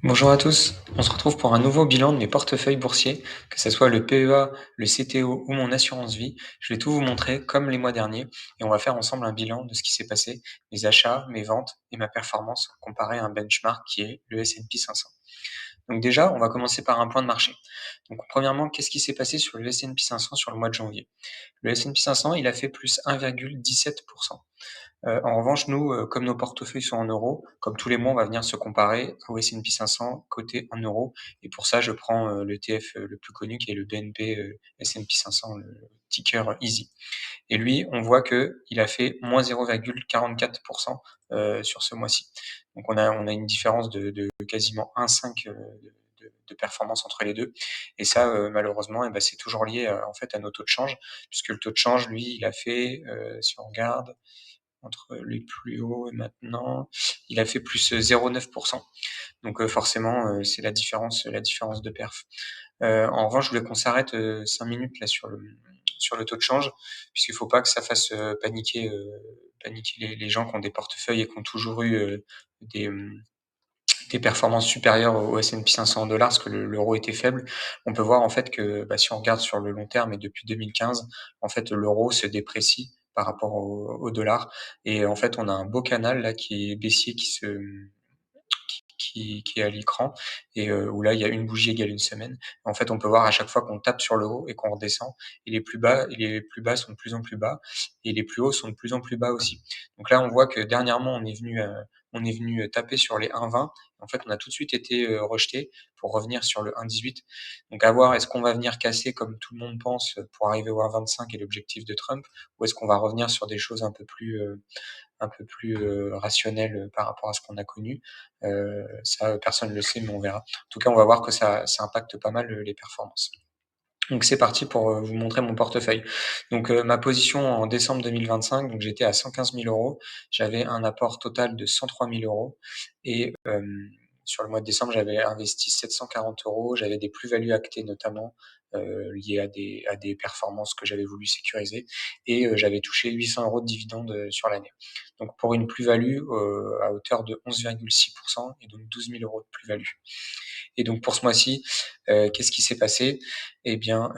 Bonjour à tous, on se retrouve pour un nouveau bilan de mes portefeuilles boursiers, que ce soit le PEA, le CTO ou mon assurance vie. Je vais tout vous montrer comme les mois derniers et on va faire ensemble un bilan de ce qui s'est passé, mes achats, mes ventes et ma performance comparé à un benchmark qui est le S&P 500. Donc déjà, on va commencer par un point de marché. Donc premièrement, qu'est-ce qui s'est passé sur le S&P 500 sur le mois de janvier? Le S&P 500, il a fait plus 1,17%. En revanche, nous, comme nos portefeuilles sont en euros, comme tous les mois, on va venir se comparer au S&P 500 coté en euros et pour ça, je prends, l'ETF, le plus connu qui est le BNP, S&P 500, le ticker EASY et lui, on voit qu'il a fait -0,44 sur ce mois-ci. Donc on a une différence de quasiment 1,5, de performance entre les 2 et ça, malheureusement c'est toujours lié, en fait, à nos taux de change puisque le taux de change, lui, il a fait, si on regarde entre les plus hauts et maintenant, il a fait plus 0,9%. Donc forcément, c'est la différence de perf. En revanche, je voulais qu'on s'arrête 5 minutes là sur le taux de change, puisqu'il ne faut pas que ça fasse paniquer les gens qui ont des portefeuilles et qui ont toujours eu des, des performances supérieures au S&P 500 en dollars, parce que l'euro était faible. On peut voir en fait que si on regarde sur le long terme et depuis 2015, en fait l'euro se déprécie par rapport au dollar. Et en fait, on a un beau canal là qui est baissier qui est à l'écran et où là, il y a une bougie égale une semaine. En fait, on peut voir à chaque fois qu'on tape sur le haut et qu'on redescend et les plus bas sont de plus en plus bas et les plus hauts sont de plus en plus bas aussi. Donc là, on voit que dernièrement, on est venu taper sur les 1,20. En fait, on a tout de suite été rejeté pour revenir sur le 1,18. Donc à voir, est-ce qu'on va venir casser comme tout le monde pense pour arriver au 1,25 et l'objectif de Trump, ou est-ce qu'on va revenir sur des choses un peu plus rationnel par rapport à ce qu'on a connu. Ça, personne ne le sait, mais on verra. En tout cas, on va voir que ça impacte pas mal les performances. Donc c'est parti pour vous montrer mon portefeuille. Donc ma position en décembre 2025, donc j'étais à 115 000 euros. J'avais un apport total de 103 000 euros et sur le mois de décembre, j'avais investi 740 euros. J'avais des plus-values actées notamment liées à des performances que j'avais voulu sécuriser et j'avais touché 800 euros de dividendes sur l'année. Donc pour une plus-value à hauteur de 11,6% et donc 12 000 euros de plus-value. Et donc pour ce mois-ci, qu'est-ce qui s'est passé? Eh bien,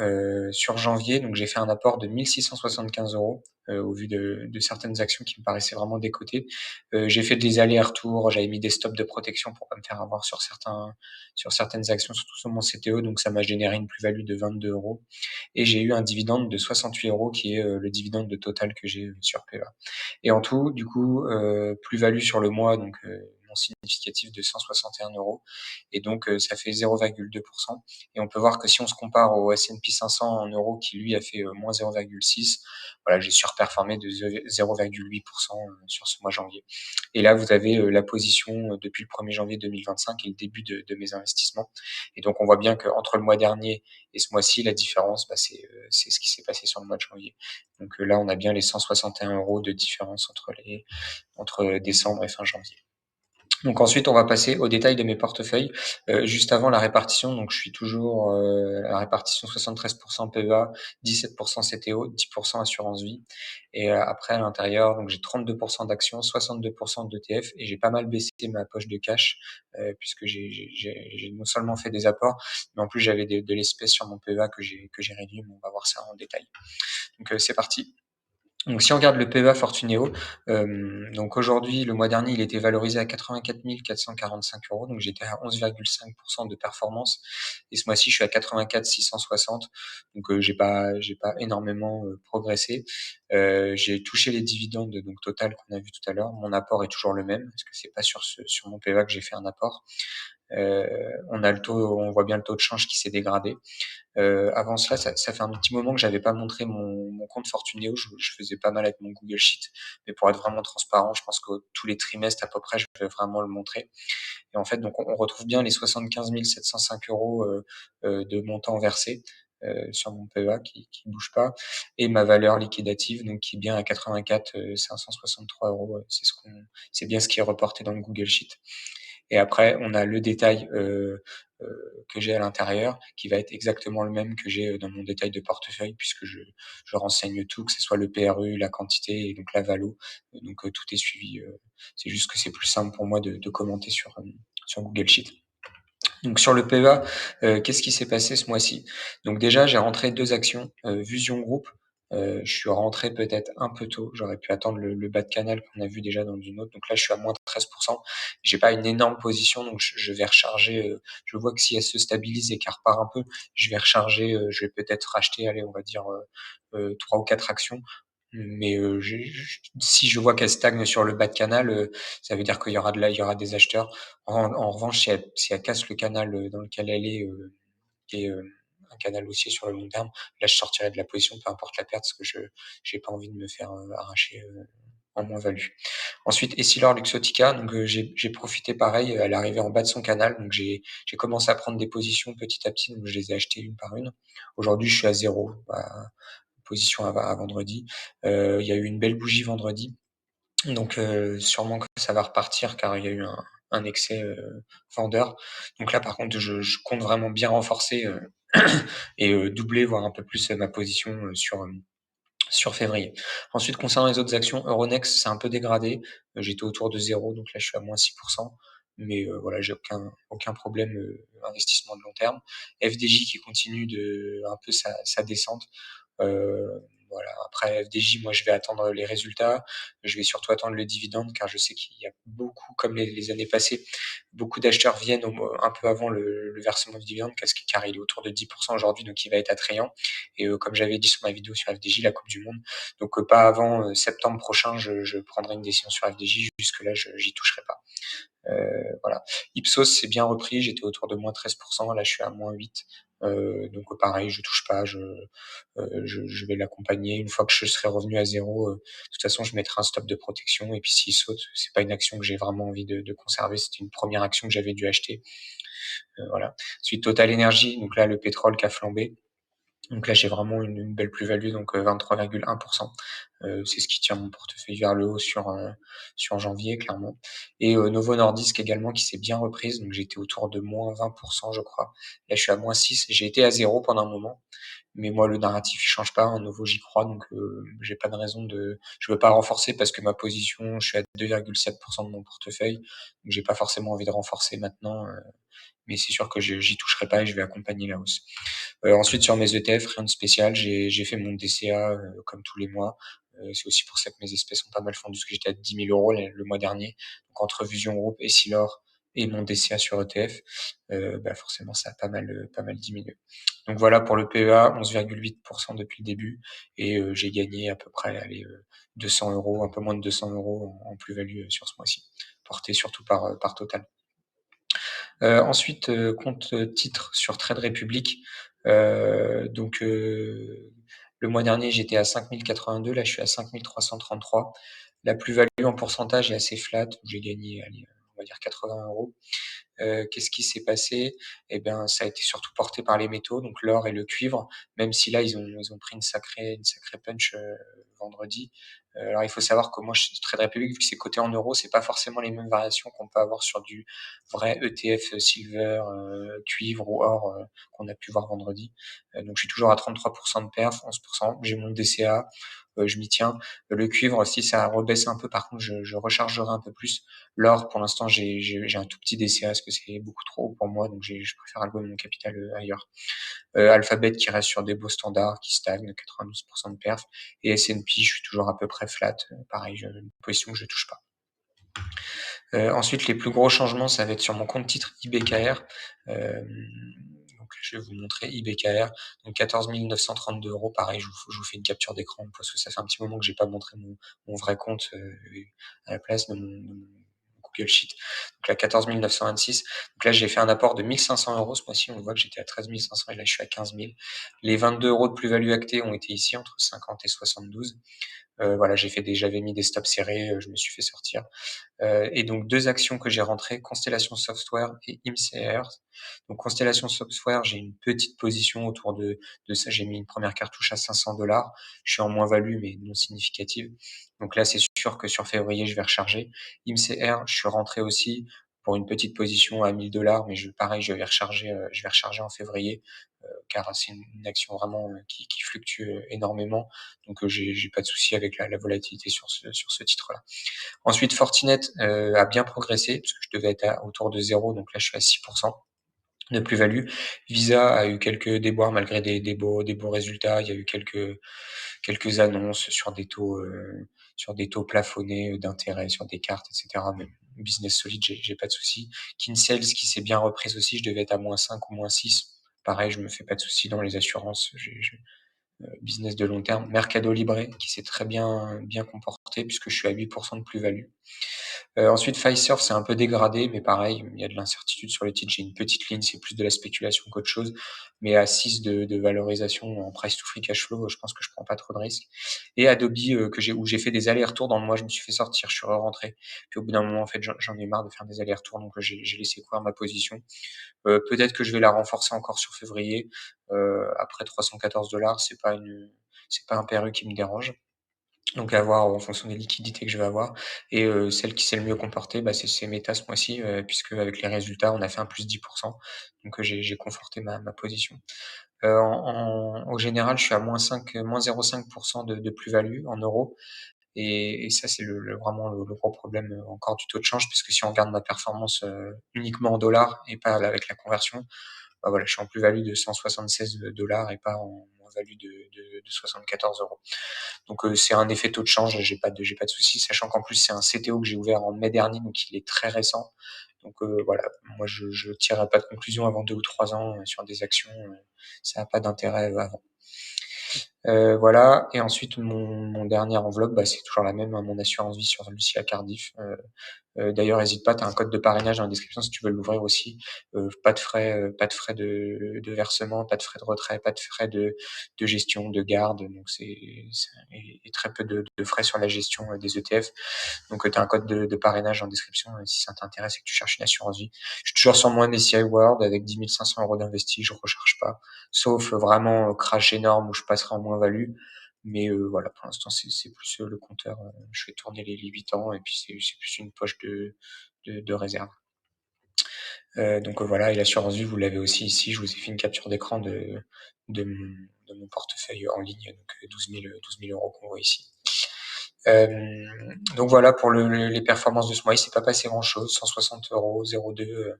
sur janvier, donc j'ai fait un apport de 1 675 euros au vu de certaines actions qui me paraissaient vraiment décotées. J'ai fait des allers-retours, j'avais mis des stops de protection pour pas me faire avoir sur certaines actions, surtout sur mon CTO, donc ça m'a généré une plus-value de 22 euros. Et j'ai eu un dividende de 68 euros qui est le dividende de total que j'ai sur PEA. Et en tout, du coup, plus-value sur le mois, donc non significatif de 161 euros. Et donc, ça fait 0,2%. Et on peut voir que si on se compare au S&P 500 en euros qui, lui, a fait moins 0,6, voilà, j'ai surperformé de 0,8% sur ce mois janvier. Et là, vous avez la position depuis le 1er janvier 2025 et le début de mes investissements. Et donc, on voit bien qu'entre le mois dernier et ce mois-ci, la différence, c'est ce qui s'est passé sur le mois de janvier. Donc là, on a bien les 161 euros de différence entre décembre et fin janvier. Donc ensuite, on va passer au détail de mes portefeuilles. Juste avant la répartition, donc je suis toujours la répartition 73% PEA, 17% CTO, 10% assurance vie. Et après, à l'intérieur, donc j'ai 32% d'actions, 62% d'ETF et j'ai pas mal baissé ma poche de cash puisque j'ai non seulement fait des apports, mais en plus j'avais de l'espèce sur mon PEA que j'ai réduit, mais on va voir ça en détail. Donc c'est parti. Donc si on regarde le PEA Fortuneo, donc aujourd'hui, le mois dernier, il était valorisé à 84 445 euros, donc j'étais à 11,5% de performance. Et ce mois-ci, je suis à 84 660, donc j'ai pas énormément progressé. J'ai touché les dividendes donc total qu'on a vu tout à l'heure. Mon apport est toujours le même, parce que c'est pas sur mon PEA que j'ai fait un apport. On voit bien le taux de change qui s'est dégradé. Avant cela, ça fait un petit moment que j'avais pas montré mon compte Fortuneo. Je faisais pas mal avec mon Google Sheet, mais pour être vraiment transparent, je pense que tous les trimestres à peu près, je vais vraiment le montrer. Et en fait, donc on retrouve bien les 75 705 euros de montant versé sur mon PEA qui bouge pas, et ma valeur liquidative donc qui est bien à 84 563 euros. C'est bien ce qui est reporté dans le Google Sheet. Et après, on a le détail que j'ai à l'intérieur, qui va être exactement le même que j'ai dans mon détail de portefeuille, puisque je renseigne tout, que ce soit le PRU, la quantité et donc la valo. Donc tout est suivi. C'est juste que c'est plus simple pour moi de commenter sur Google Sheet. Donc sur le PEA, qu'est-ce qui s'est passé ce mois-ci? Donc déjà, j'ai rentré 2 actions, Vusion Group, je suis rentré peut-être un peu tôt, j'aurais pu attendre le bas de canal qu'on a vu déjà dans une autre. Donc là, je suis à moins 13. J'ai pas une énorme position, donc je vais recharger, je vois que si elle se stabilise et qu'elle repart un peu, je vais recharger, je vais peut-être racheter, allez, on va dire, 3 ou 4 actions. Mais, si je vois qu'elle stagne sur le bas de canal, ça veut dire qu'il y aura des acheteurs. En revanche, si elle casse le canal, dans lequel elle est, qui est, un canal haussier sur le long terme, là, je sortirai de la position, peu importe la perte, parce que je j'ai pas envie de me faire, arracher, en moins-value. Ensuite, Essilor-Luxottica, donc, j'ai profité pareil, elle est arrivée en bas de son canal, donc j'ai commencé à prendre des positions petit à petit, donc je les ai achetées une par une. Aujourd'hui, je suis à 0, position à vendredi. Il y a eu une belle bougie vendredi, donc sûrement que ça va repartir car il y a eu un excès, vendeur. Donc là, par contre, je compte vraiment bien renforcer, et doubler, voire un peu plus, ma position, sur février. Ensuite, concernant les autres actions, Euronext, c'est un peu dégradé. J'étais autour de 0, donc là, je suis à moins 6%. Mais voilà, j'ai aucun problème, investissement de long terme. FDJ qui continue un peu sa descente. Voilà, après FDJ, moi, je vais attendre les résultats. Je vais surtout attendre le dividende car je sais qu'il y a beaucoup, comme les années passées, beaucoup d'acheteurs viennent un peu avant le versement du dividende car il est autour de 10% aujourd'hui, donc il va être attrayant. Et comme j'avais dit sur ma vidéo sur FDJ, la Coupe du Monde, donc pas avant septembre prochain, je prendrai une décision sur FDJ. Jusque-là, j'y toucherai pas. Voilà. Ipsos s'est bien repris, j'étais autour de moins 13%, là je suis à moins 8. Donc pareil, je touche pas, je vais l'accompagner. Une fois que je serai revenu à 0, de toute façon, je mettrai un stop de protection. Et puis s'il saute, c'est pas une action que j'ai vraiment envie de conserver. C'était une première action que j'avais dû acheter. Voilà. Ensuite, Total Energy, donc là, le pétrole qui a flambé. Donc là, j'ai vraiment une belle plus-value, donc 23,1%. C'est ce qui tient mon portefeuille vers le haut sur janvier, clairement. Et Novo Nordisk également qui s'est bien reprise, donc j'étais autour de moins 20%, je crois. Là, je suis à moins 6. J'ai été à 0 pendant un moment, mais moi, le narratif, il change pas. En Novo, j'y crois, donc j'ai pas de raison de. Je veux pas renforcer parce que ma position, je suis à 2,7% de mon portefeuille, donc j'ai pas forcément envie de renforcer maintenant. Mais c'est sûr que j'y toucherai pas et je vais accompagner la hausse. Ensuite, sur mes ETF, rien de spécial. J'ai fait mon DCA comme tous les mois. C'est aussi pour ça que mes espèces ont pas mal fondu, parce que j'étais à 10 000 € le mois dernier. Donc entre Vusion Group, Essilor et mon DCA sur ETF, forcément ça a pas mal diminué. Donc voilà pour le PEA, 11,8% depuis le début, et j'ai gagné à peu près 200 €, un peu moins de 200 € en plus-value sur ce mois-ci, porté surtout par Total. Ensuite, compte titres sur Trade Republic. Donc, le mois dernier, j'étais à 5 082, là, je suis à 5 333. La plus-value en pourcentage est assez flat, j'ai gagné, allez, on va dire 80 €. Qu'est-ce qui s'est passé? Eh bien, ça a été surtout porté par les métaux, donc l'or et le cuivre, même si là, ils ont pris une sacrée punch, vendredi. Alors il faut savoir que moi, Trade Republic, vu que c'est coté en euros, c'est pas forcément les mêmes variations qu'on peut avoir sur du vrai ETF silver, cuivre ou or, qu'on a pu voir vendredi. Donc je suis toujours à 33% de perf, 11%. J'ai mon DCA, je m'y tiens. Le cuivre, si ça rebaisse un peu, par contre, je rechargerai un peu plus. L'or, pour l'instant, j'ai un tout petit DCA parce que c'est beaucoup trop haut pour moi, donc je préfère allouer mon capital ailleurs. Alphabet qui reste sur des beaux standards, qui stagne, 92% de perf. Et S&P, je suis toujours à peu près flat. Pareil, j'ai une position que je touche pas. Ensuite, les plus gros changements, ça va être sur mon compte titre IBKR. Donc, je vais vous montrer IBKR. Donc, 14 932 €. Pareil, je vous fais une capture d'écran parce que ça fait un petit moment que j'ai pas montré mon vrai compte à la place de mon Google Sheet. Donc là, 14 926. Donc là, j'ai fait un apport de 1 500 € ce mois-ci. On voit que j'étais à 13 500 et là, je suis à 15 000. Les 22 € de plus-value actée ont été ici entre 50 et 72. Voilà, j'avais mis des stops serrés, je me suis fait sortir. Et donc 2 actions que j'ai rentrées, Constellation Software et IMCR. Donc Constellation Software, j'ai une petite position autour de ça. J'ai mis une première cartouche à 500 $. Je suis en moins-value, mais non significative. Donc là, c'est sûr que sur février, je vais recharger. IMCR, je suis rentré aussi pour une petite position à 1 000 $, mais pareil, je vais recharger en février, car c'est une action vraiment qui fluctue énormément. Donc j'ai pas de souci avec la volatilité sur ce titre-là. Ensuite, Fortinet a bien progressé, parce que je devais être autour de 0, donc là je suis à 6%. de plus-value. Visa a eu quelques déboires malgré des beaux résultats. Il y a eu quelques annonces sur des taux plafonnés d'intérêt sur des cartes et cetera, mais business solide, j'ai pas de souci. Kinsales qui s'est bien reprise aussi, je devais être à -5 ou -6. Pareil, je me fais pas de soucis dans les assurances, business de long terme. Mercado Libre qui s'est très bien comporté puisque je suis à 8 de plus-value. Ensuite, Fiserv, c'est un peu dégradé, mais pareil, il y a de l'incertitude sur le titre. J'ai une petite ligne, c'est plus de la spéculation qu'autre chose, mais à 6 de valorisation en price to free cash flow, je pense que je prends pas trop de risques. Et Adobe, où j'ai fait des allers-retours dans le mois, je me suis fait sortir, je suis re-rentré. Puis au bout d'un moment, en fait, j'en ai marre de faire des allers-retours, donc j'ai laissé courir ma position. Peut-être que je vais la renforcer encore sur février. Après 314 $, c'est pas un PRU qui me dérange. Donc à voir en fonction des liquidités que je vais avoir. Et celle qui s'est le mieux comportée, bah, c'est Meta ce mois-ci, puisque avec les résultats, on a fait un plus 10. Donc j'ai conforté ma position. Au général, je suis à moins 0,5 de plus-value en euros. Et ça, c'est vraiment le gros problème encore du taux de change, puisque si on regarde ma performance uniquement en dollars et pas avec la conversion, bah voilà, je suis en plus-value de 176 $ et pas en moins-value de 74 euros. Donc c'est un effet taux de change, j'ai pas de souci, sachant qu'en plus c'est un CTO que j'ai ouvert en mai dernier, donc il est très récent. Donc voilà, moi je tirerai pas de conclusion avant 2 ou 3 ans sur des actions, ça a pas d'intérêt avant. Voilà. Et ensuite mon dernière enveloppe, bah, c'est toujours la même, hein, mon assurance vie sur Lucia Cardiff. D'ailleurs, hésite pas, tu as un code de parrainage dans la description si tu veux l'ouvrir aussi. Pas de frais de versement, pas de frais de retrait, pas de frais de gestion, de garde. Donc et très peu de frais sur la gestion des ETF. Donc tu as un code de parrainage en description si ça t'intéresse et que tu cherches une assurance vie. Je suis toujours sur mon MSCI World avec 10 500 € d'investis, je recharge pas. Sauf vraiment crash énorme où je passerai en moins-value. Mais voilà, pour l'instant, c'est plus le compteur. Je fais tourner les 8 ans et puis c'est plus une poche de réserve. Donc voilà, et l'assurance vie, vous l'avez aussi ici. Je vous ai fait une capture d'écran de mon portefeuille en ligne, donc 12 000 € qu'on voit ici. Donc voilà pour les performances de ce mois. Il s'est pas passé grand-chose, 160 €, 0,2.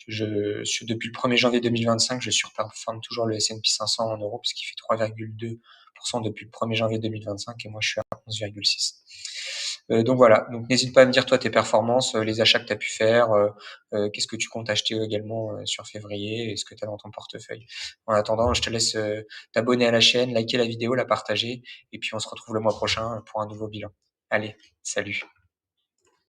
Depuis le 1er janvier 2025, je surperforme toujours le S&P 500 en euros puisqu'il fait 3,2% depuis le 1er janvier 2025 et moi je suis à 11,6. Donc voilà, donc n'hésite pas à me dire toi tes performances, les achats que tu as pu faire, qu'est-ce que tu comptes acheter également sur février et ce que tu as dans ton portefeuille. En attendant, je te laisse t'abonner à la chaîne, liker la vidéo, la partager et puis on se retrouve le mois prochain pour un nouveau bilan. Allez, salut.